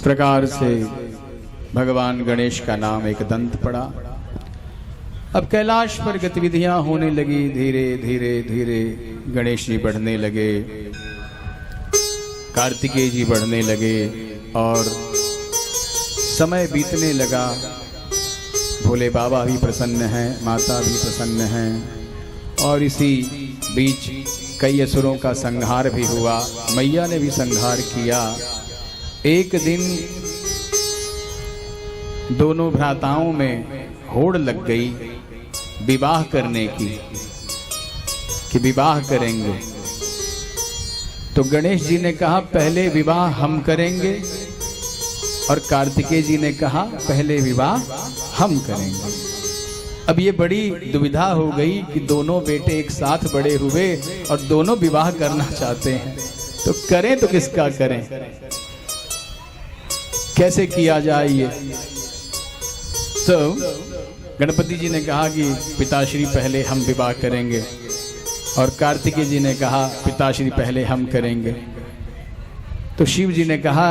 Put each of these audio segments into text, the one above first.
प्रकार से भगवान गणेश का नाम एक दंत पड़ा। अब कैलाश पर गतिविधियां होने लगी, धीरे धीरे धीरे गणेश जी बढ़ने लगे, कार्तिकेय जी बढ़ने लगे और समय बीतने लगा। भोले बाबा भी प्रसन्न हैं, माता भी प्रसन्न हैं और इसी बीच कई असुरों का संहार भी हुआ, मैया ने भी संहार किया। एक दिन दोनों भ्राताओं में होड़ लग गई विवाह करने की कि विवाह करेंगे। तो गणेश जी ने कहा पहले विवाह हम करेंगे और कार्तिकेय जी ने कहा पहले विवाह हम करेंगे। अब ये बड़ी दुविधा हो गई कि दोनों बेटे एक साथ बड़े हुए और दोनों विवाह करना चाहते हैं, तो करें तो किसका करें, कैसे किया जाए ये। तो गणपति जी ने कहा कि पिताश्री पहले हम विवाह करेंगे और कार्तिकेय जी ने कहा पिताश्री पहले हम करेंगे। तो शिव जी ने कहा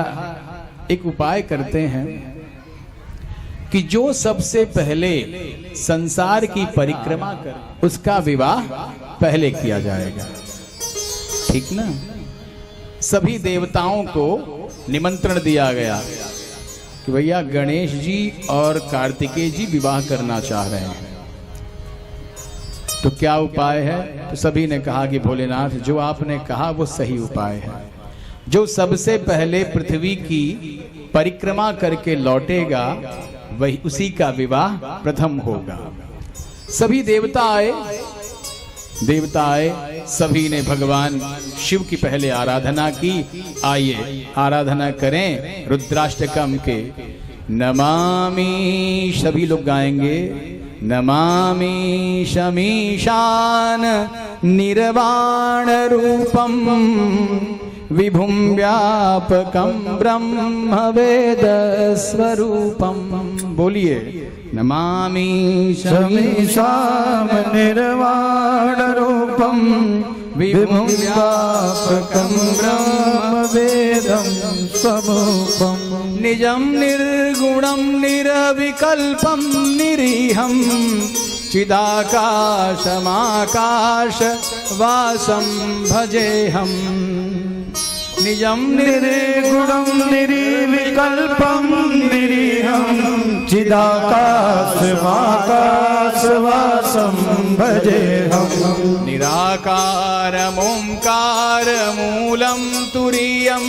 एक उपाय करते हैं कि जो सबसे पहले संसार की परिक्रमा कर उसका विवाह पहले किया जाएगा, ठीक ना। सभी देवताओं को निमंत्रण दिया गया कि भैया गणेश जी और कार्तिकेय जी विवाह करना चाह रहे हैं, तो क्या उपाय है। तो सभी ने कहा कि भोलेनाथ जो आपने कहा वो सही उपाय है, जो सबसे पहले पृथ्वी की परिक्रमा करके लौटेगा वही उसी का विवाह प्रथम होगा। सभी देवता आए, सभी ने भगवान शिव की पहले आराधना की। आइए आराधना करें रुद्राष्टकम के। नमामि, सभी लोग गाएंगे, नमामि शमीशान निर्वाण रूपम विभुम व्यापकम ब्रह्म वेद स्वरूपम। बोलिए नमामि शमीशान निर्वाण रूपम विभुम व्यापकम ब्रह्म वेदम स्वरूपम निजं निर्गुणं निरविकल्पं निरीहं चिदाकाशमाकाश वासं भजेऽहं। निजं निर्गुणं निर्विकल्पं निरीहं चिदाकाशमाकाश वासं भजेऽहं। निराकारमोंकारमूलं तुरीयं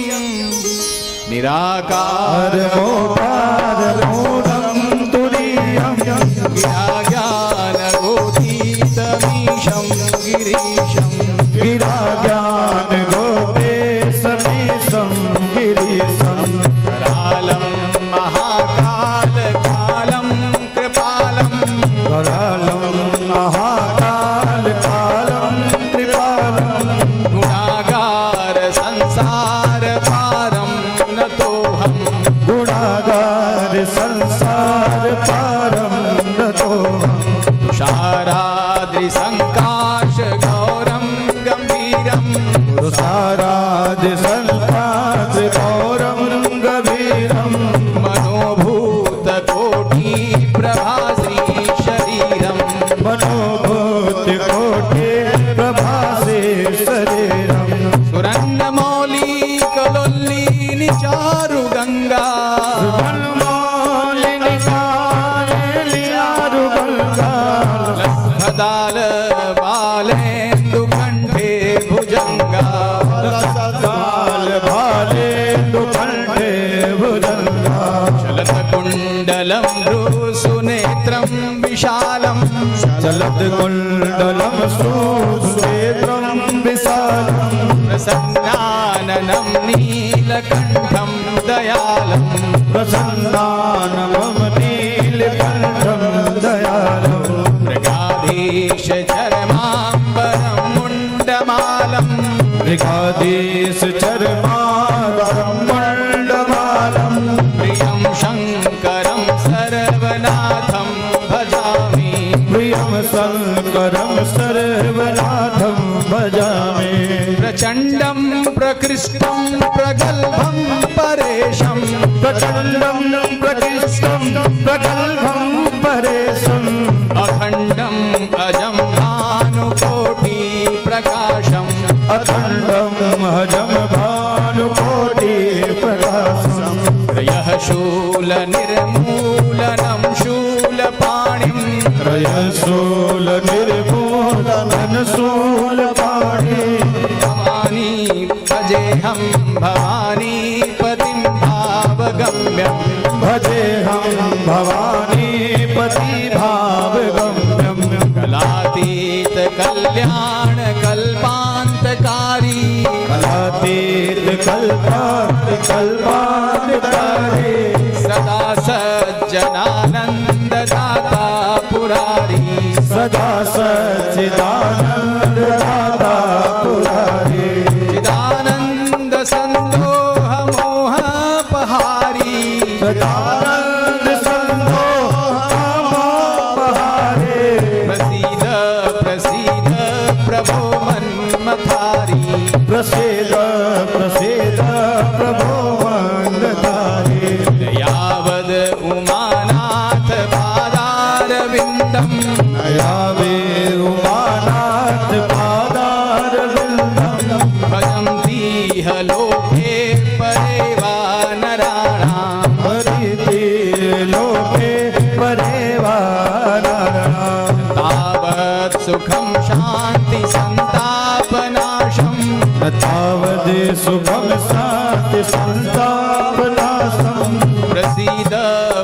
निराकारमोंकारमूलं तुरीयं गिराज्ञानगोतीतमीशं गिरीशं गिराज्ञानगोतीतमीशं गिरीशं करालं महाकालकालं कृपालं करालं महाकालकालं कृपालं गुणागार संसार पारं नतोऽहं गुणागार संसार पारं नतोऽहं। चारु गंगाल सदाल बालेन्दु कंठे भुजंगा सदाल बालेन्दु कंठे भुजंगा चलत कुंडलम भ्रूसुनेत्रम विशालम चलत कुंडलम सुनेत्रम विशालम प्रसन्नाननं नीलकंठम दयालम प्रसन्नाननं नीलकंठम दयालम मृगाधीश चरमांबरम मुंडमालम मृगाधीश चरमांबरम मुंडमालम प्रियं शंकरं सर्वनाथं भजामि प्रियं शंकरं सर्वनाथं भजामि प्रचंडं प्रकृष्टं प्रगल्भं परेशं प्रचंडं प्रकृष्टं प्रगल्भं परेशम् अखंडं अजं भानुकोटि प्रकाशम् अखंडं अजं भानुकोटि प्रकाशम् त्रयः शूल निर्मूलनं शूलपाणिं त्रयः शूल निर्मूलनं शूलपाणि भवानी भजेऽहं भवानीपतिं भावगम्यं भजेऽहं भवानीपति भावगम्यं कलातीत कल्याण कल्पान्तकारी कलातीत कल्पान्तकारी सदा सज्जनानन्ददाता पुरारी सदा सच्चिदानन्ददाता पुरारी चिदानन्द सन्दोह मोहपहारी सदानन्द सन्दोहमोपहारे प्रसीद प्रसीद प्रभो मन्मथारी प्रसीद प्रसीद प्रभो मन्दधारी यावद उमानाथ पादारविन्दं नयावे उमानाथ पादारविन्दं भजन्तीह लोके परे वा नराणां हरिति लोके परे वा नराणां तावत् सुखं शान्ति सन्तापनाशं तावद् सुखं शान्ति सन्तापनाशम् प्रसीद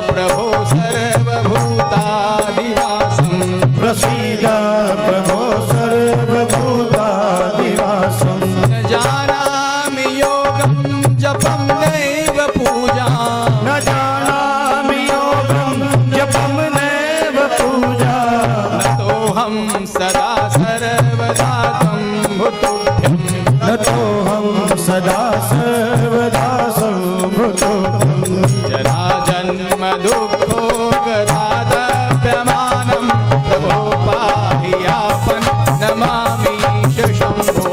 प्रभो सर्वभूतादिवासं प्रसीद प्रभो सर्वभूतादिवासं न जानामि योगं जपं नैव पूजां न जानामि योगं जपं नैव पूजा नतोऽहं सदा सर्वदा तं भुतुभ्यं नतोऽहं सदा सर्वदा सम्भुतोऽहं जरा जन्म दुःखो गदादप्यमानं प्रभो पाहि यापन् नमामि शम्भो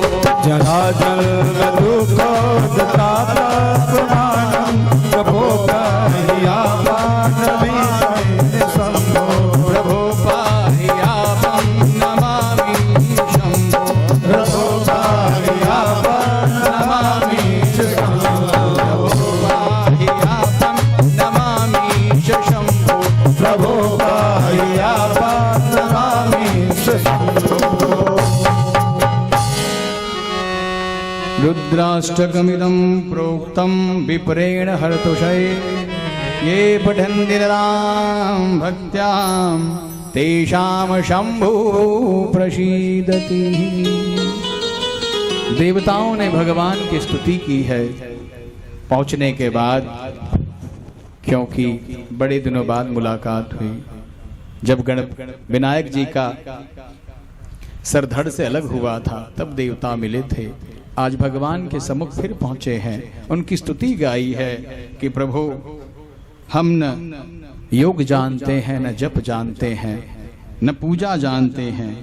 जरा जन्म दुःखोदतापमानं प्रभो पाहि यापन् शम्भो प्रभो पाहि यापन् नमामि शम्भो प्रभो पाहि यापन् नमामि शम्भो पाहि यापन् नमामि शम्भो प्रभो पाहि यापन् नमामि शम्भो रुद्राष्टकमिदं प्रोक्तं विप्रेण हर्तुषये ये पठन्ति निरां भक्त्यां तेषां शंभु प्रसीदति। देवताओं ने भगवान की स्तुति की है पहुंचने के बाद, क्योंकि बड़े दिनों बाद मुलाकात हुई। जब विनायक जी का सरधड़ से अलग हुआ था तब देवता मिले थे। आज भगवान के सम्मुख फिर पहुंचे हैं, उनकी स्तुति गाई है कि प्रभु हम न योग जानते हैं, न जप जानते हैं, न पूजा जानते हैं,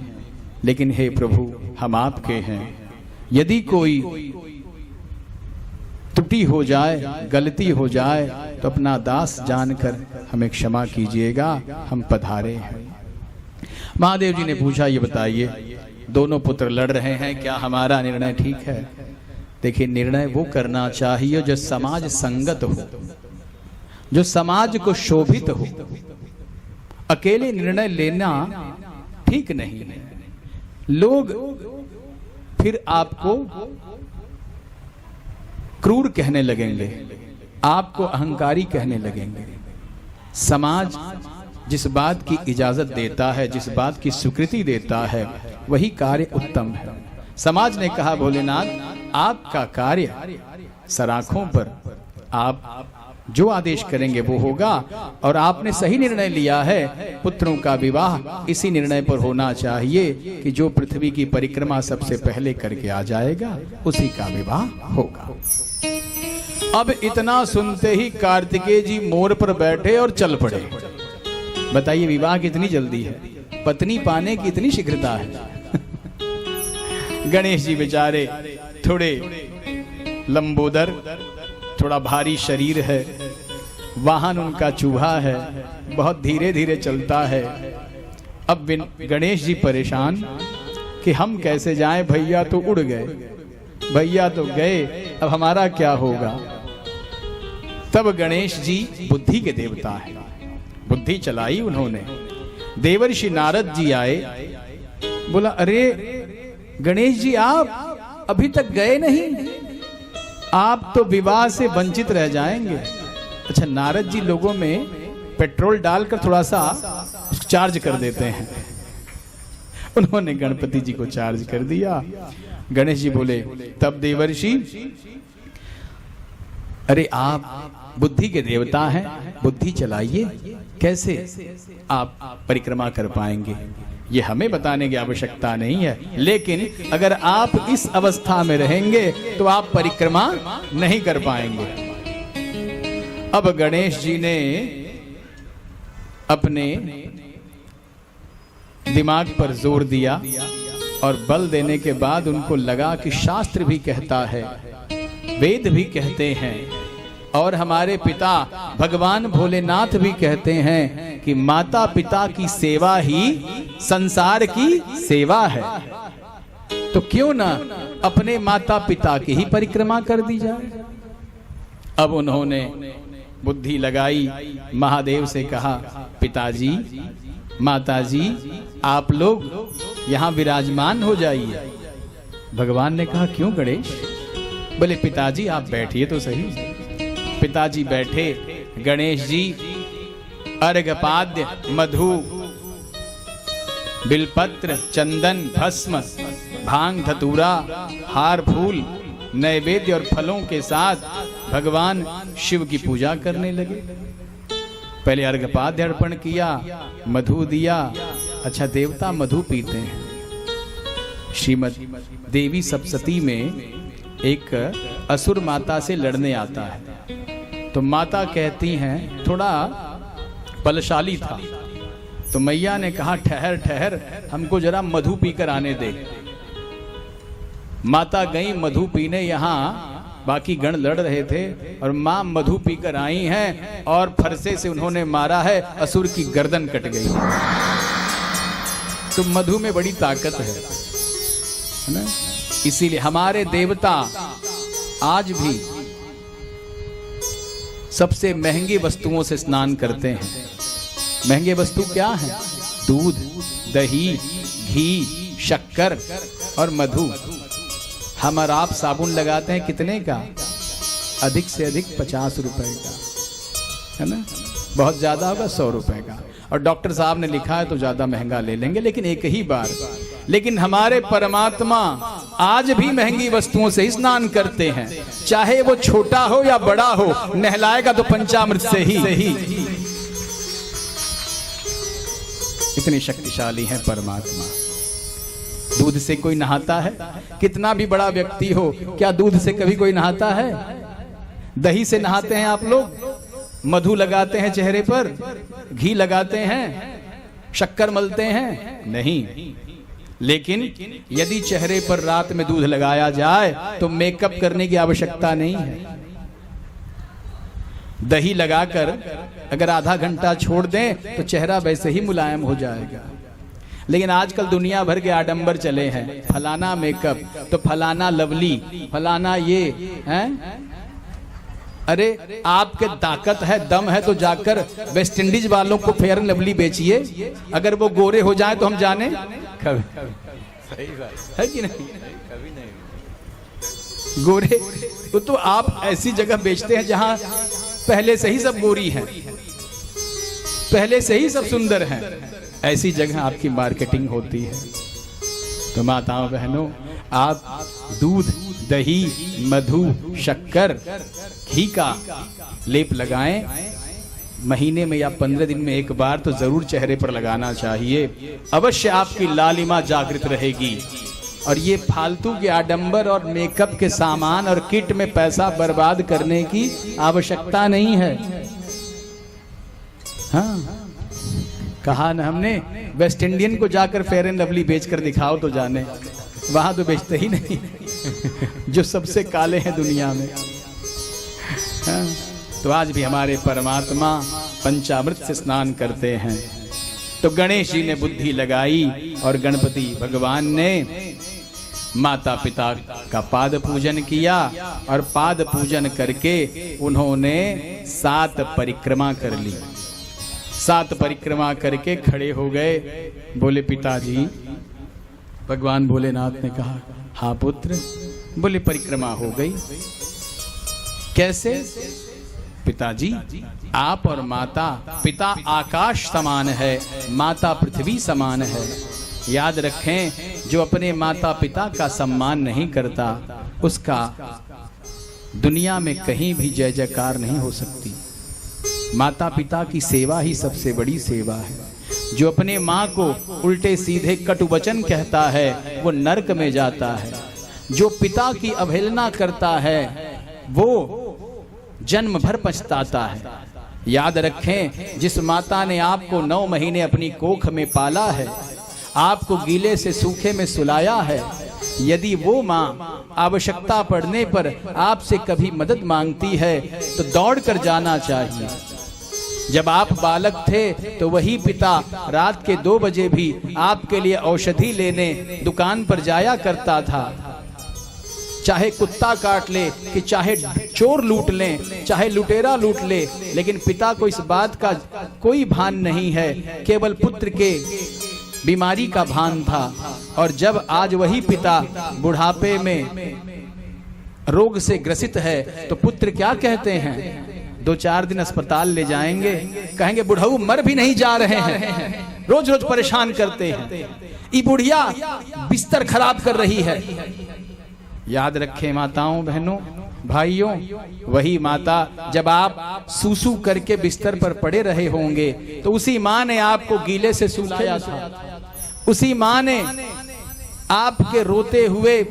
लेकिन हे प्रभु हम आपके हैं। यदि कोई त्रुटि हो जाए, गलती हो जाए तो अपना दास जानकर हमें क्षमा कीजिएगा, हम पधारे हैं। महादेव जी ने पूछा, ये बताइए दोनों पुत्र लड़ रहे हैं, क्या हमारा निर्णय ठीक है? देखिए, निर्णय वो करना चाहिए जो समाज संगत हो, जो समाज को शोभित हो। अकेले निर्णय लेना ठीक नहीं है। लोग फिर आपको क्रूर कहने लगेंगे, आपको अहंकारी कहने लगेंगे। समाज जिस बात की इजाजत देता है, जिस बात की स्वीकृति देता है, वही कार्य उत्तम है। समाज ने कहा भोलेनाथ आपका कार्य सराखों पर, आप जो आदेश करेंगे वो होगा, और आपने सही निर्णय लिया है, पुत्रों का विवाह इसी निर्णय पर होना चाहिए कि जो पृथ्वी की परिक्रमा सबसे पहले करके आ जाएगा उसी का विवाह होगा। अब इतना सुनते ही कार्तिकेय जी मोर पर बैठे और चल पड़े। बताइए विवाह कितनी जल्दी है, पत्नी पाने की इतनी शीघ्रता है। गणेश जी बेचारे थोड़े लंबोदर, थोड़ा भारी शरीर है, वाहन उनका चूहा है, बहुत धीरे धीरे चलता है। अब गणेश जी परेशान कि हम कैसे जाएं, भैया तो उड़ गए, भैया तो गए, अब हमारा क्या होगा। तब गणेश जी बुद्धि के देवता है, बुद्धि चलाई उन्होंने। देवर्षि नारद जी आए, बोला अरे गणेश जी आप अभी तक गए नहीं, आप तो विवाह से वंचित रह जाएंगे। अच्छा, नारद जी लोगों में पेट्रोल डालकर थोड़ा सा चार्ज कर देते हैं। उन्होंने गणपति जी को चार्ज कर दिया। गणेश जी बोले तब देवर्षि, अरे आप बुद्धि के देवता हैं, बुद्धि चलाइए, कैसे आप परिक्रमा कर पाएंगे ये हमें बताने की आवश्यकता नहीं है, लेकिन अगर आप इस अवस्था में रहेंगे तो आप परिक्रमा नहीं कर पाएंगे। अब गणेश जी ने अपने दिमाग पर जोर दिया और बल देने के बाद उनको लगा कि शास्त्र भी कहता है, वेद भी कहते हैं, और हमारे पिता भगवान भोलेनाथ भी कहते हैं कि माता पिता की सेवा ही संसार की सेवा है, तो क्यों ना अपने माता पिता की ही परिक्रमा कर दी जाए। अब उन्होंने बुद्धि लगाई, महादेव से कहा पिताजी माताजी आप लोग यहाँ विराजमान हो जाइए। भगवान ने कहा क्यों गणेश? बोले पिताजी आप बैठिए तो सही। पिताजी बैठे। गणेश जी अर्घपाद्य, मधु, बिलपत्र, चंदन, भस्म, भांग, धतूरा, हार फूल, नैवेद्य और फलों के साथ भगवान शिव की पूजा करने लगे। पहले अर्घपाद्य अर्पण किया, मधु दिया। अच्छा, देवता मधु पीते हैं। श्रीमद देवी सप्तशती में एक असुर माता से लड़ने आता है, तो माता कहती हैं, थोड़ा बलशाली था, तो मैया ने कहा ठहर ठहर हमको जरा मधु पीकर आने दे। माता गई मधु पीने, यहाँ बाकी गण लड़ रहे थे और मां मधु पीकर आई हैं और फरसे से उन्होंने मारा है, असुर की गर्दन कट गई। तो मधु में बड़ी ताकत है ना? इसीलिए हमारे देवता आज भी सबसे महंगी वस्तुओं से स्नान करते हैं। महंगे वस्तु क्या है? दूध, दही, घी, शक्कर और मधु। हम और आप साबुन लगाते हैं कितने का? अधिक से अधिक 50 रुपए का, है ना? बहुत ज्यादा होगा 100 रुपए का, और डॉक्टर साहब ने लिखा है तो ज्यादा महंगा ले लेंगे, लेकिन एक ही बार। लेकिन हमारे परमात्मा आज भी महंगी वस्तुओं से स्नान करते हैं, चाहे वो छोटा हो या बड़ा हो, नहलाएगा तो पंचामृत से ही। इतनी शक्तिशाली है परमात्मा। दूध से कोई नहाता है? कितना भी बड़ा व्यक्ति हो, क्या दूध से कभी कोई नहाता है? दही से नहाते हैं आप लोग? मधु लगाते हैं चेहरे पर, घी लगाते हैं, शक्कर मलते हैं? नहीं। लेकिन यदि चेहरे पर रात में दूध लगाया जाए तो मेकअप करने की आवश्यकता नहीं है। दही लगाकर अगर आधा घंटा छोड़ दें तो चेहरा वैसे ही मुलायम हो जाएगा। लेकिन आजकल दुनिया भर के आडंबर चले हैं, फलाना मेकअप तो फलाना लवली, फलाना ये हैं, अरे आपके ताकत है, दम है तो जाकर वेस्ट इंडीज वालों को फेयर एंड लवली बेचिए, अगर वो गोरे हो जाए तो हम जाने। सही बात है कि नहीं? कभी नहीं। गोरे तो आप ऐसी जगह बेचते हैं जहां पहले से ही सब गोरी हैं, पहले से ही सब सुंदर हैं, ऐसी जगह आपकी मार्केटिंग होती है। तो माताओं बहनों, आप दूध, दही, मधु, शक्कर, घी का लेप लगाएं, महीने में या 15 दिन में एक बार तो जरूर चेहरे पर लगाना चाहिए। अवश्य आपकी लालिमा जागृत रहेगी। और ये फालतू के आडंबर और मेकअप के सामान और किट में पैसा बर्बाद करने की आवश्यकता नहीं है। हाँ, कहा ना हमने, वेस्ट इंडियन को जाकर फेयर एंड लवली बेचकर दिखाओ तो जाने, वहां तो बेचते ही नहीं जो सबसे काले हैं दुनिया में। हाँ, तो आज भी हमारे परमात्मा पंचामृत से स्नान करते हैं। तो गणेश जी ने बुद्धि लगाई और गणपति भगवान ने माता पिता का पाद पूजन किया, और पाद पूजन करके उन्होंने 7 परिक्रमा कर ली। 7 परिक्रमा करके खड़े हो गए। बोले पिताजी, भगवान भोलेनाथ ने कहा हाँ पुत्र। बोले परिक्रमा हो गई। कैसे? पिताजी, आप और माता, पिता आकाश समान है, माता पृथ्वी समान है। याद रखें, जो अपने माता पिता का सम्मान नहीं करता उसका दुनिया में कहीं भी जय जयकार नहीं हो सकती। माता पिता की सेवा ही सबसे बड़ी सेवा है। जो अपने माँ को उल्टे सीधे कटु वचन कहता है वो नरक में जाता है। जो पिता की अवहेलना करता है वो जन्म भर पछताता है। याद रखें, जिस माता ने आपको 9 महीने अपनी कोख में पाला है, आपको गीले से सूखे में सुलाया है, यदि वो माँ आवश्यकता पड़ने पर आपसे कभी मदद मांगती है तो दौड़ कर जाना चाहिए। जब आप बालक थे तो वही पिता रात के 2 बजे भी आपके लिए औषधि लेने दुकान पर जाया करता था। चाहे कुत्ता काट ले कि चाहे चोर लूट ले, चाहे लुटेरा लूट ले, लेकिन पिता को इस बात का कोई भान नहीं है, केवल पुत्र के बीमारी का भान था। और जब आज वही पिता बुढ़ापे में रोग से ग्रसित है तो पुत्र क्या कहते हैं? 2-4 दिन अस्पताल ले जाएंगे, कहेंगे बुढ़ऊ मर भी नहीं जा रहे हैं, रोज रोज परेशान करते हैं, ये बुढ़िया बिस्तर खराब कर रही है। याद रखें माताओं, बहनों, भाइयों, वही माता जब आप सूसू करके बिस्तर पर पड़े रहे होंगे तो उसी माँ ने आपको गीले से सुलाया था। उसी माँ ने आपके रोते हुए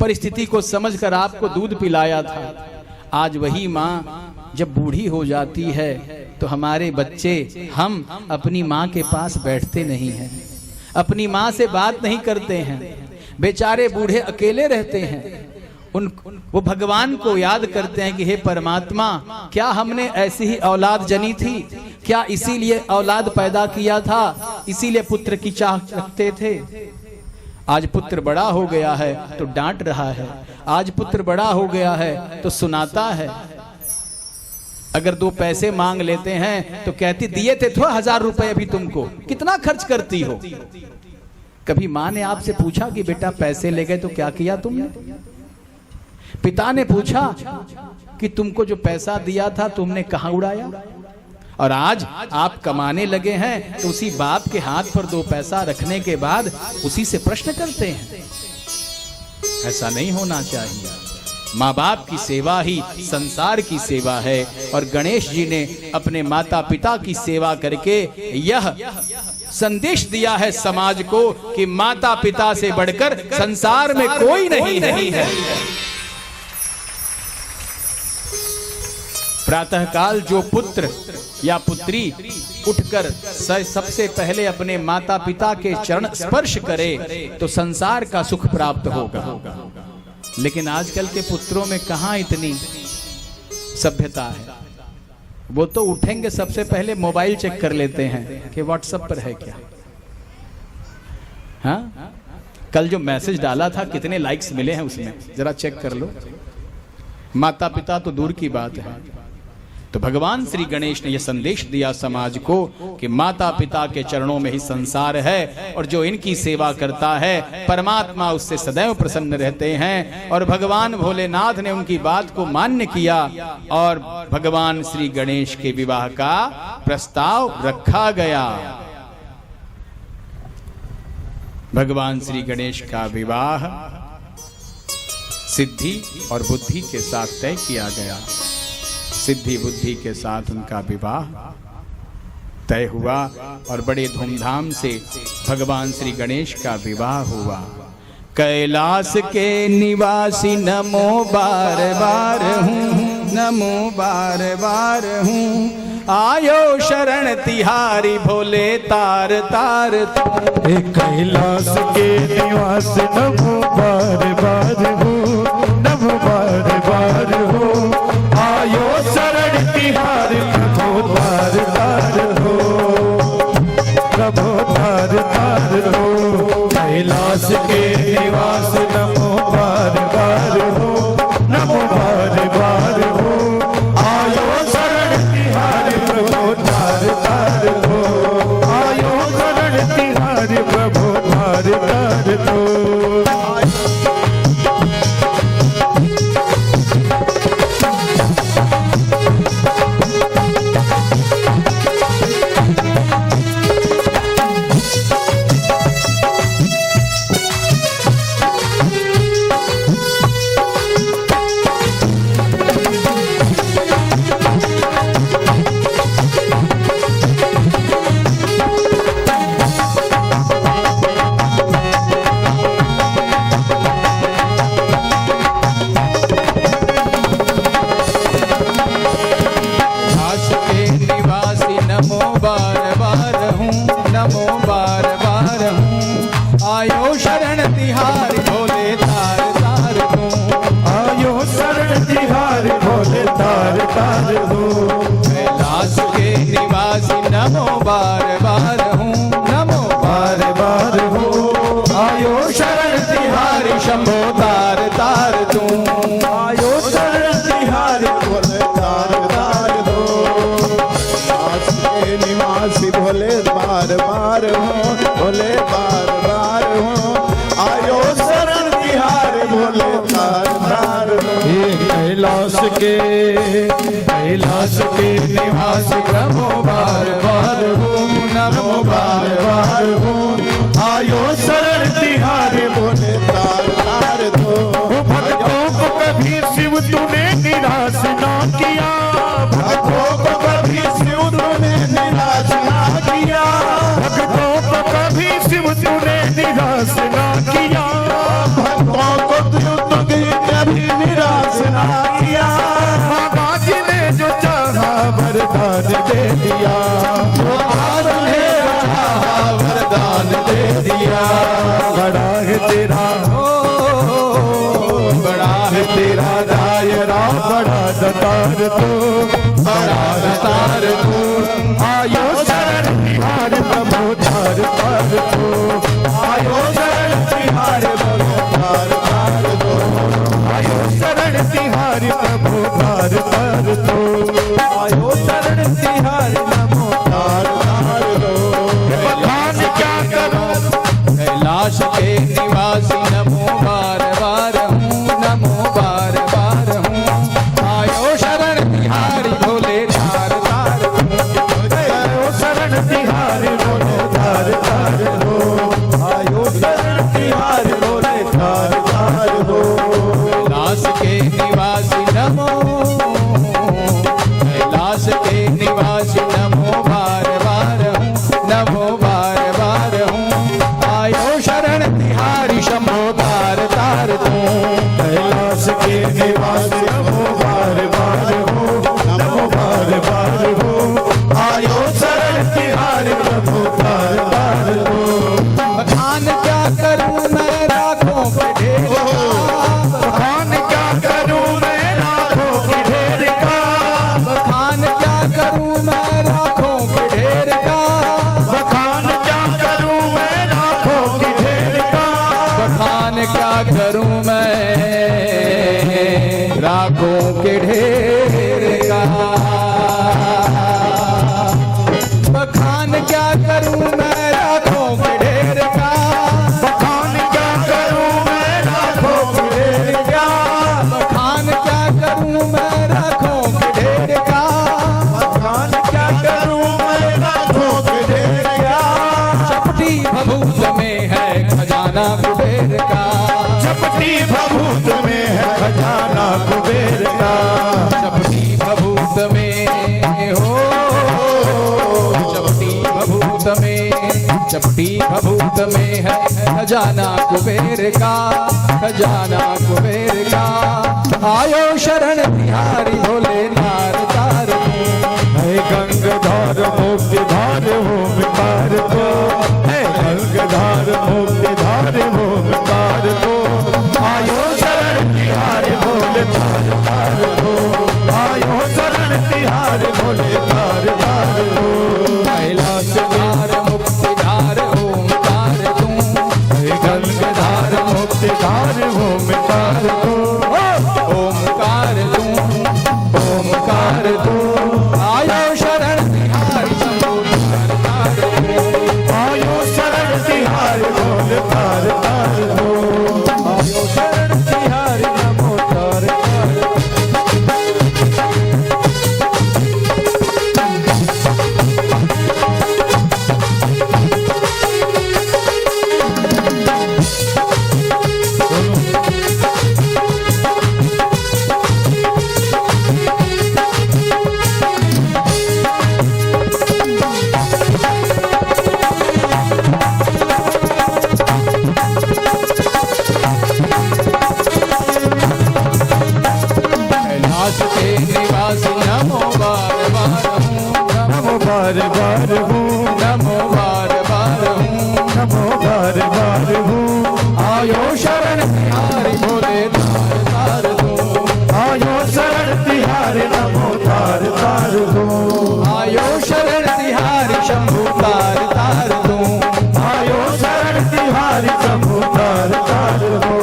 परिस्थिति को समझकर आपको दूध पिलाया था। आज वही माँ जब बूढ़ी हो जाती है तो हमारे बच्चे, हम अपनी माँ के पास बैठते नहीं हैं, अपनी माँ से बात नहीं करते हैं। बेचारे बूढ़े अकेले रहते हैं। वो भगवान को याद करते हैं कि हे परमात्मा, क्या हमने ऐसी ही औलाद जनी थी? क्या इसीलिए औलाद पैदा किया था? इसीलिए पुत्र की चाह रखते थे? आज पुत्र बड़ा हो गया है तो डांट रहा है, आज पुत्र बड़ा हो गया है तो सुनाता है। अगर 2 पैसे मांग लेते हैं तो कहती दिए थे तो 1000 रुपए अभी तुमको, कितना खर्च करती हो? कभी माँ ने आपसे पूछा कि बेटा पैसे ले गए तो क्या किया तुमने? पिता ने पूछा कि तुमको जो पैसा दिया था तुमने कहाँ उड़ाया? और आज आप कमाने लगे हैं तो उसी बाप के हाथ पर 2 पैसा रखने के बाद उसी से प्रश्न करते हैं। ऐसा नहीं होना चाहिए। माँ बाप की सेवा ही संसार की सेवा है। और गणेश जी ने अपने माता पिता की सेवा करके यह संदेश दिया है समाज को कि माता पिता से बढ़कर संसार में कोई नहीं है। प्रातःकाल जो पुत्र या पुत्री उठकर सबसे पहले अपने माता पिता के चरण स्पर्श करे तो संसार का सुख प्राप्त होगा। लेकिन आजकल के पुत्रों में कहाँ इतनी सभ्यता है। वो तो उठेंगे सबसे पहले मोबाइल चेक कर लेते हैं कि व्हाट्सएप पर है क्या। हाँ, कल जो मैसेज डाला था कितने लाइक्स मिले हैं उसमें, जरा चेक कर लो। माता पिता तो दूर की बात है। तो भगवान श्री गणेश ने यह संदेश दिया समाज को कि माता पिता के चरणों में ही संसार है और जो इनकी सेवा करता है परमात्मा उससे सदैव प्रसन्न रहते हैं। और भगवान भोलेनाथ ने उनकी बात को मान्य किया और भगवान श्री गणेश के विवाह का प्रस्ताव रखा गया। भगवान श्री गणेश का विवाह सिद्धि और बुद्धि के साथ तय किया गया। सिद्धि बुद्धि के साथ उनका विवाह तय हुआ और बड़े धूमधाम से भगवान श्री गणेश का विवाह हुआ। कैलाश के निवासी नमो बार बार हूँ, नमो बार बार हूँ, आयो शरण तिहारी भोले तार तार तू। कैलाश के निवास नमो बार बार हो, नमो बार बार हो, आयो शरण तिहारी प्रभु बार बार हो, प्रभु बार बार हो। कैलाश के निवास नमो बार बार हो, नमो बार बार हो, आयो शरण तिहारी प्रभु बार बार हो, आयो शरण तिहारी प्रभु बार बार हो। कैलाश के निवासी नमो बार बार हूँ, नमो बार बार हूँ, आयो शरण तिहारी शंभो तार तार तू। आयो शरण तिहारी भोले तार तार हो, कैलाश के निवासी भोले बार बार हो, भोले बार बार हो, आयो शरण तिहारी भोले तार तार हो। कैलाश के निवासी नमो बार बार हो, नमो बार बार हो, आयो शरण तिहारी भोले तार तार हो। भक्तों को कभी शिव तूने निराश ना किया, भक्तों को कभी शिव तूने निराश ना किया, भक्तों को कभी शिव तूने निराश ना किया, भक्तों को तूने कभी निराश ना किया। बाबा जी ने जो चाहा वरदान दे दिया, बाबा ने चाहा वरदान दे दिया। बड़ा है तेरा बड़ा है तेरा दायरा, बड़ा दतार तो, बड़ा दतार तो, आयो शरण तिहारी प्रभु तार तार तो, आयो शरण तिहारी प्रभु तार तार तो, आयो शरण तिहारी प्रभु तार तार तो, आयो शरण तिहारी नमो तार तार तो। बखान क्या करूं कैलाश के निवासी नमो बार बार हूँ, नमो बार बार हूँ, आयो शरण तिहारी भोले तार तार तू। आयो शरण तिहारी भोले तार तार हो, आयो शरण तिहारी भोले तार तार हो। कैलाश के निवासी नमो, कैलाश के निवासी नमो बार बार हूँ, नमो बार बार हूँ, आयो शरण तिहारी शंभो तार तार तू। कैलाश के निवासी नमो बार बार हो, नमो बार बार हो, आयो शरण तिहारी प्रभु तार तार हो। बखान क्या करूं मैं राखों के ढेर का, बखान क्या करूं मैं लाखों की ढेर का, बखान क्या करूं मैं राखों के ढेर का, बखान क्या करूं मैं लाखों की ढेर का, बखान क्या करूं मैं राखों भभूत में है खजाना कुबेर का, चपटी भभूत में है खजाना कुबेर का, चपटी भभूत में हो, चपटी भभूत में, चपटी भभूत में है खजाना कुबेर का, खजाना कुबेर का। आयो शरण बिहारी भोले नार तार है गंगाधर मुक्तिधार ओमकार को, है गंगाधर मुक्तिधार ओमकार को। आयो शरण बिहारी भोले तार तार को, आयो शरण बिहारी भोले तार तार को। कैलाश धार मुक्तिधार ओमकार तू, गंगाधर मुक्तिधार ओमकार को, ओमकार तू, ओमकार तू। आयो शरण बिहारी शंभु तार तार तू, आयो शरण बिहारी भोले तार तार को, आयो शरण बिहारी नमो तार तार। कैलाश के निवासी नमो बार बार हूँ, नमो बार बार हूँ, नमो बार बार हूँ, नमो बार बार हूँ। आयो शरण बिहारी भोले तार तार तू, आयो शरण बिहारी नमो तार तार को, आयो शरण बिहारी शंभु तार तार तू, आयो शरण बिहारी शंभु तार तार को।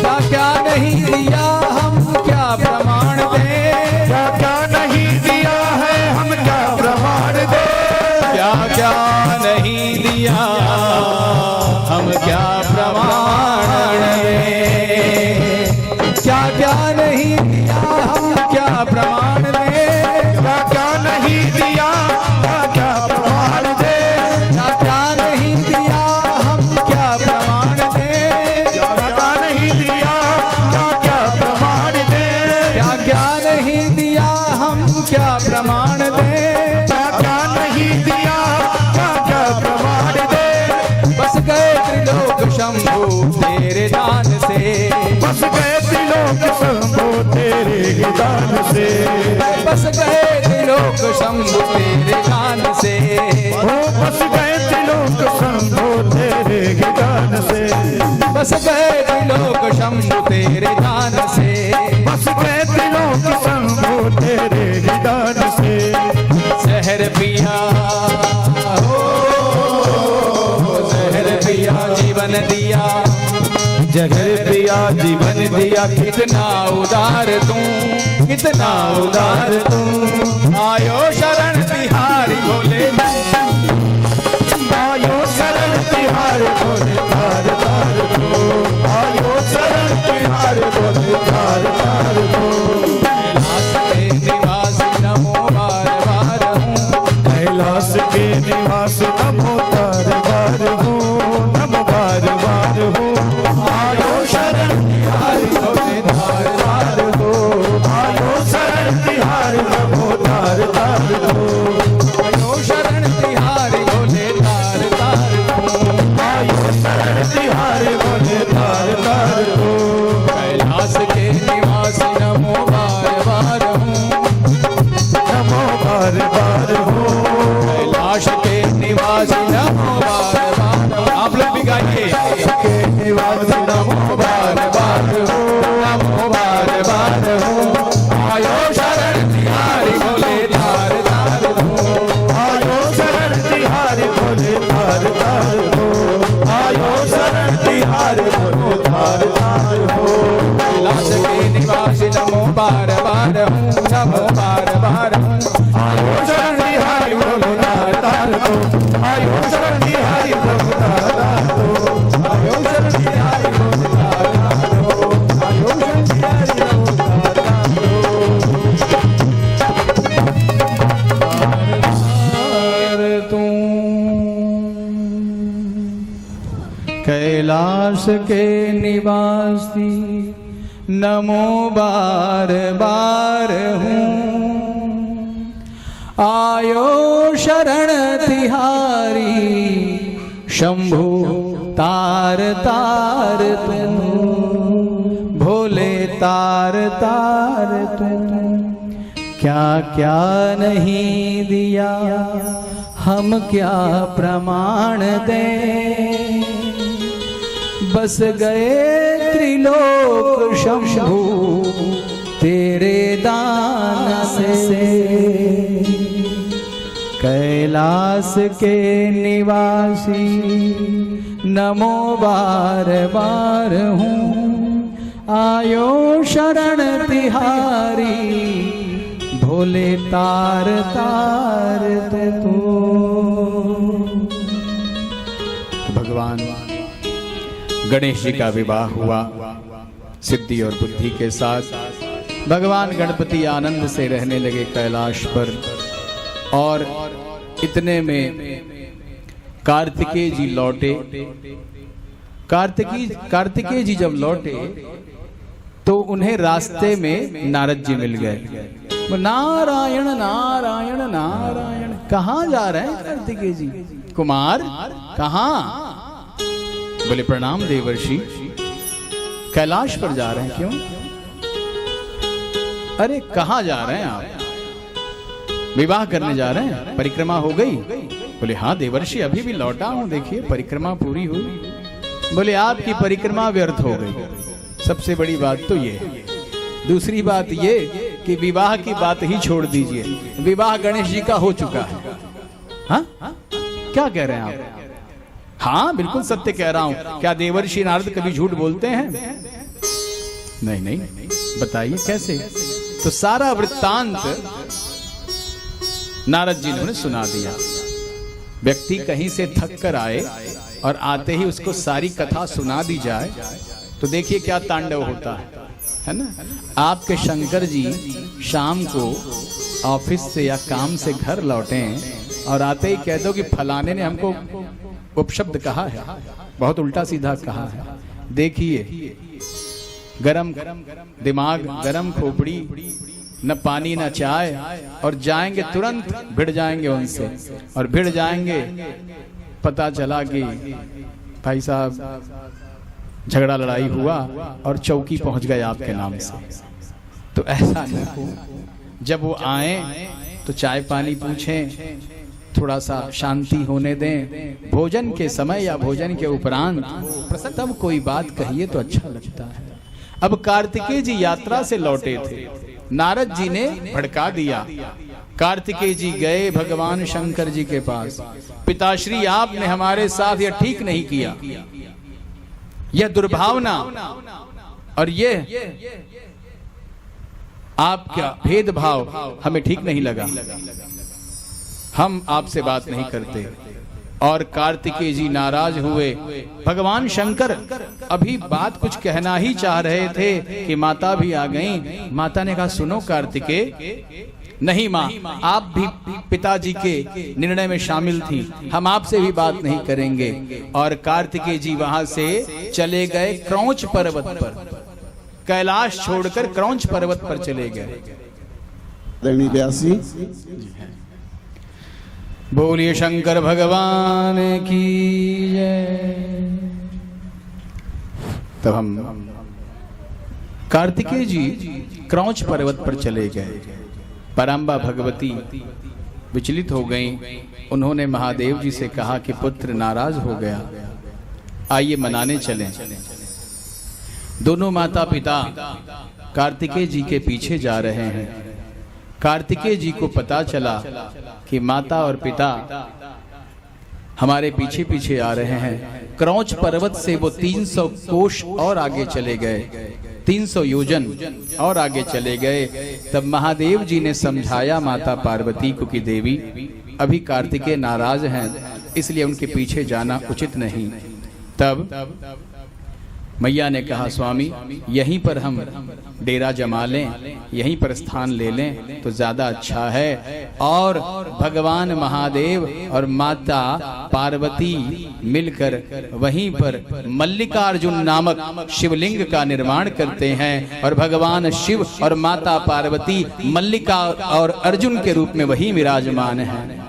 क्या क्या नहीं दिया हम क्या प्रमाण दें, क्या क्या नहीं दिया है हम क्या प्रमाण दे, क्या क्या नहीं दिया हम क्या प्रमाण दें, क्या क्या नहीं दिया हम क्या प्रमाण दें, क्या क्या नहीं दिया क्या क्या प्रमाण दे, क्या क्या नहीं दिया हम क्या प्रमाण दें, क्या क्या नहीं दिया क्या क्या प्रमाण दे, क्या क्या नहीं दिया हम क्या प्रमाण दें। क्या क्या नहीं दिया क्या क्या प्रमाण दे, बस गए त्रिलोक शंभु तेरे दान से, बस गए त्रिलोक शंभो तेरे दान से, बस गए त्रिलोक शंभु तेरे दान से, ओ बस गए त्रिलोक शंभो तेरे दान से, बस गए त्रिलोक शंभु तेरे दान से। बस गए त्रिलोक शंभो तेरे दान से। जहर पिया हो, जहर पिया जीवन दिया, जगह पिया जीवन दिया, कितना उदार तू, कितना उदार तू। आयो शरण बिहारी भोले, आयो शरण बिहार भोले तार तार को, आयो शरण बिहार भोले तार तार को। कैलाश के निवासी नमो बार बार हूँ, कैलाश के निवास नमो तार बार हूँ, नमो बार बार हूँ। आयो शरण बिहारी भोले तार तार हो, आयो शरण बिहार नमो तार तार को, आयो शरण बिहारी भोले तार तार हो, आयो शरण बिहार भोले तार कैलाश के निवासी नमो बार बार हूँ, आयो शरण तिहारी शंभु तार तार तुम, भोले तार तार तुम। क्या क्या नहीं दिया हम क्या प्रमाण दें, बस गए त्रिलोक शंभु तेरे दान से। कैलाश के निवासी नमो बार बार हूँ, आयो शरण तिहारी भोले तार तार तू। भगवान गणेश जी का विवाह हुआ सिद्धि और बुद्धि के साथ। भगवान गणपति आनंद से रहने लगे कैलाश पर। और इतने में कार्तिकेय जी लौटे। कार्तिकेय जी जब लौटे तो उन्हें रास्ते में नारद जी मिल गए। नारायण नारायण नारायण, कहाँ जा रहे हैं कार्तिकेय जी? कुमार कहाँ? बोले प्रणाम देवर्षि, कैलाश पर जा रहे हैं। क्यों? अरे कहाँ जा रहे हैं आप? विवाह करने जा रहे हैं? परिक्रमा हो गई? बोले हाँ देवर्षि, अभी भी लौटा हूं, देखिए परिक्रमा पूरी हुई। बोले आपकी परिक्रमा व्यर्थ हो गई। सबसे बड़ी बात तो ये। दूसरी बात ये कि विवाह की बात ही छोड़ दीजिए, विवाह गणेश जी का हो चुका है। हाँ क्या कह रहे हैं आप? हाँ बिल्कुल सत्य कह रहा हूं। क्या देवर्षि नारद कभी झूठ बोलते हैं? नहीं नहीं, बताइए कैसे? तो सारा वृत्तांत नारद जी ने सुना दिया। व्यक्ति कहीं से थक कर आए और आते ही उसको सारी कथा सुना दी जाए तो देखिए क्या तांडव होता है ना। आपके शंकर जी शाम को ऑफिस से या काम से घर लौटे और आते ही कह दो कि फलाने ने हमको उपशब्द कहा है, बहुत उल्टा सीधा कहा है। देखिए गरम दिमाग, गरम खोपड़ी, न पानी न चाय, और जाएंगे तुरंत भिड़ जाएंगे उनसे। और भिड़ जाएंगे, पता चला कि भाई साहब झगड़ा लड़ाई हुआ और चौकी पहुंच गए आपके नाम से। तो ऐसा न हो, जब वो आए तो चाय पानी पूछें, थोड़ा सा शांति होने दें। भोजन के समय या भोजन के उपरांत तब कोई बात कहिए तो अच्छा लगता है। अब कार्तिकेय जी यात्रा से लौटे थे, नारद जी ने भड़का दिया। कार्तिकेय जी गए भगवान शंकर जी के पास। पिताश्री आपने हमारे साथ यह ठीक नहीं किया, यह दुर्भावना और यह आपका भेदभाव हमें ठीक नहीं लगा, हम आपसे बात नहीं करते। और कार्तिकेय जी नाराज हुए। भगवान शंकर अभी बात कुछ कहना ही चाह रहे थे कि माता भी आ गईं। माता ने कहा सुनो कार्तिकेय, नहीं माँ, आप भी पिताजी के निर्णय में शामिल थी, हम आपसे भी बात नहीं करेंगे। और कार्तिकेय जी वहां से चले गए क्रौंच पर्वत पर, कैलाश छोड़कर क्रौंच पर्वत पर चले गए। बोलिए शंकर भगवान की जय। तब हम कार्तिकेय जी क्रौंच पर्वत पर चले गए। पराम्बा भगवती विचलित हो गईं। उन्होंने महादेव जी से कहा कि पुत्र नाराज हो गया, आइए मनाने चलें। दोनों माता पिता कार्तिकेय जी के पीछे जा रहे हैं। कार्तिकेय जी को पता चला कि माता और पिता हमारे पीछे पीछे आ रहे हैं। क्रौंच पर्वत से वो 300 कोष और आगे चले गए, 300 योजन और आगे चले गए। तब महादेव जी ने समझाया माता पार्वती को कि देवी अभी कार्तिकेय नाराज हैं, इसलिए उनके पीछे जाना उचित नहीं। तब मैया ने कहा स्वामी यहीं पर हम डेरा जमा लें, यहीं पर स्थान ले लें तो ज्यादा अच्छा है। और भगवान महादेव और माता पार्वती मिलकर वहीं पर मल्लिकार्जुन नामक शिवलिंग का निर्माण करते हैं और भगवान शिव और माता पार्वती मल्लिका और अर्जुन के रूप में वही विराजमान है।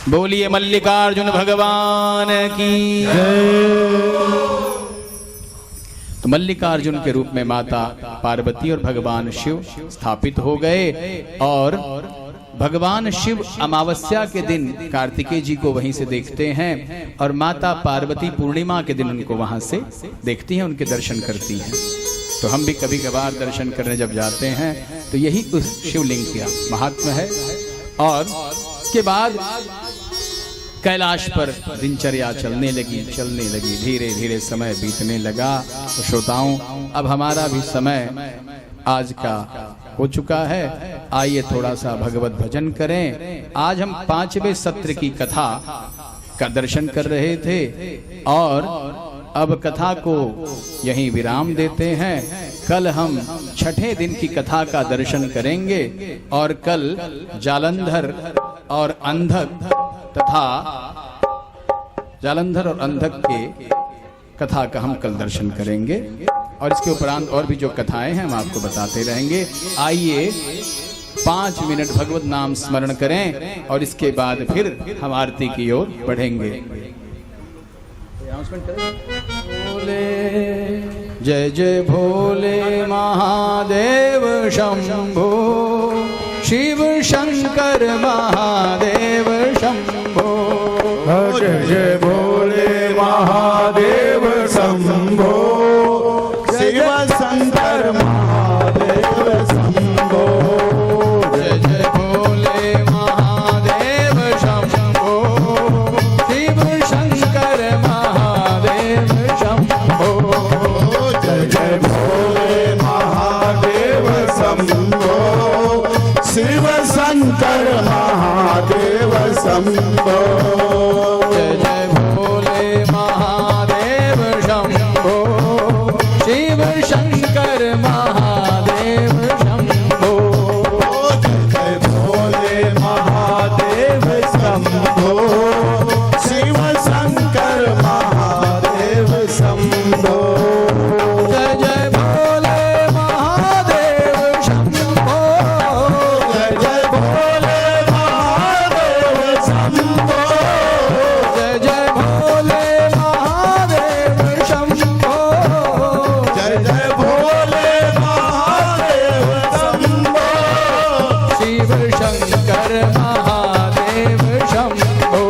बोलिए मल्लिकार्जुन भगवान की। तो मल्लिकार्जुन के रूप में माता पार्वती और भगवान शिव स्थापित हो गए और भगवान शिव अमावस्या के दिन कार्तिकेय जी को वहीं से देखते हैं और माता पार्वती पूर्णिमा के दिन उनको वहां से देखती हैं, उनके दर्शन करती हैं। तो हम भी कभी कभार दर्शन करने जब जाते हैं तो यही उस शिवलिंग का महात्म्य है। और उसके बाद कैलाश पर दिनचर्या चलने लगी, धीरे धीरे समय बीतने लगा। तो श्रोताओं, अब हमारा भी समय आज का हो चुका है। आइए थोड़ा सा भगवत भजन करें। आज हम 5वें सत्र की कथा का दर्शन कर रहे थे और अब कथा को यहीं विराम देते हैं। कल हम 6ठे दिन की कथा का दर्शन करेंगे और कल जालंधर और अंधक तथा जालंधर और अंधक के कथा का हम कल दर्शन करेंगे और इसके उपरांत और भी जो कथाएं हैं हम आपको बताते रहेंगे। आइए 5 मिनट भगवत नाम स्मरण करें और इसके बाद फिर हम आरती की ओर बढ़ेंगे। भोले जय जय भोले महादेव शंभो, शिव शंकर महादेव शंभो। जय जय भोले महादेव शंभो, शिव शंकर महादेव शंभो। जय जय भोले महादेव शंभो, शिव शंकर महादेव शंभो। जय जय भोले महादेव शंभो, शिव शंकर महादेव शंभो। जय जय भोले महादेव शंभो, शिव शंकर महादेव शंभो। जय भोले महादेव शंभो, शिव शंकर महादेव शंभो। जय जय भोले महादेव शंभो, जय जय भोले महादेव शंभो। जय जय भोले महादेव शंभो। जय जय भोले महादेव शंभो, शिव शंकर महादेव शंभो।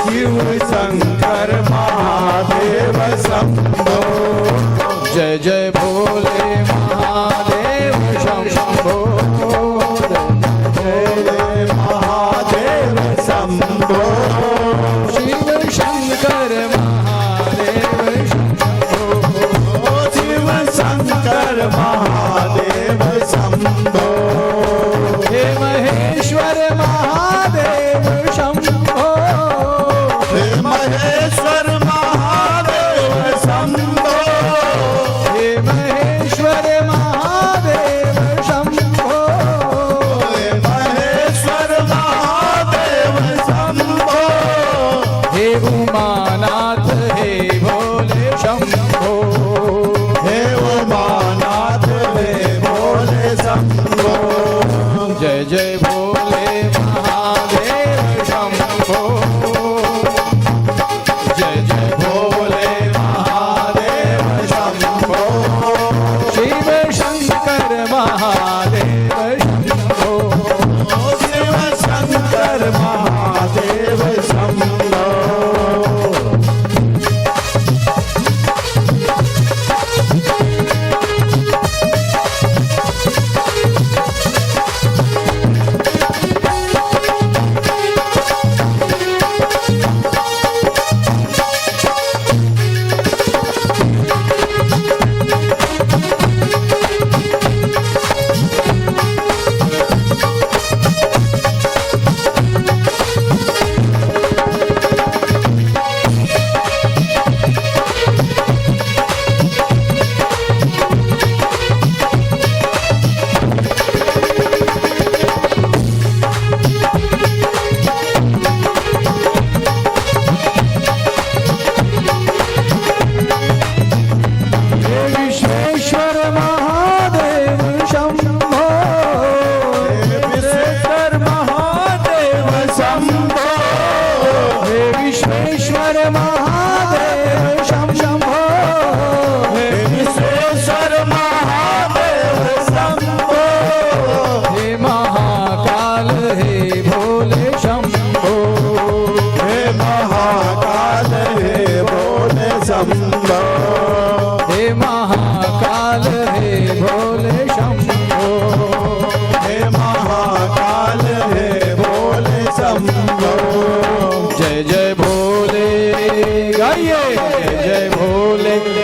शिव शंकर महादेव शंभो। जय जय भोले महादेव शंभो। भोले महादेव शंभो, शिव शंकर महादेव शंभो। शिव शंकर महादेव शंभो। हे महेश्वर महादेव शंभो। हे महेश्वर महादेव शंभो। हे महेश्वर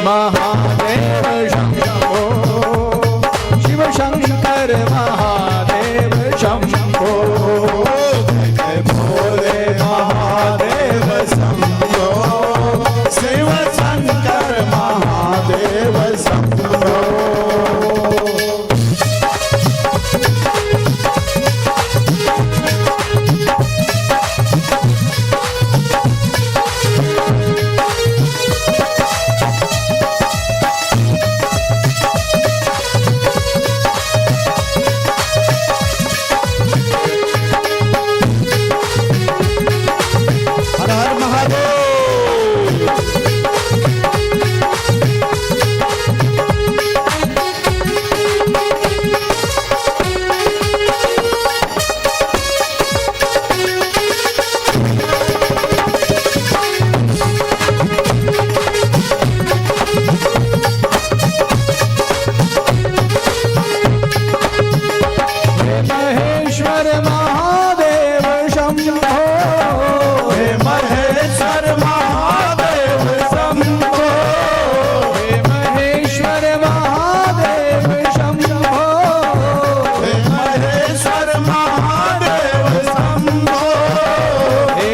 महादेव शंभो, शिव शंकर महादेव शंभो, जय भोले महादेव शंभो, शिव शंकर महादेव शंभो।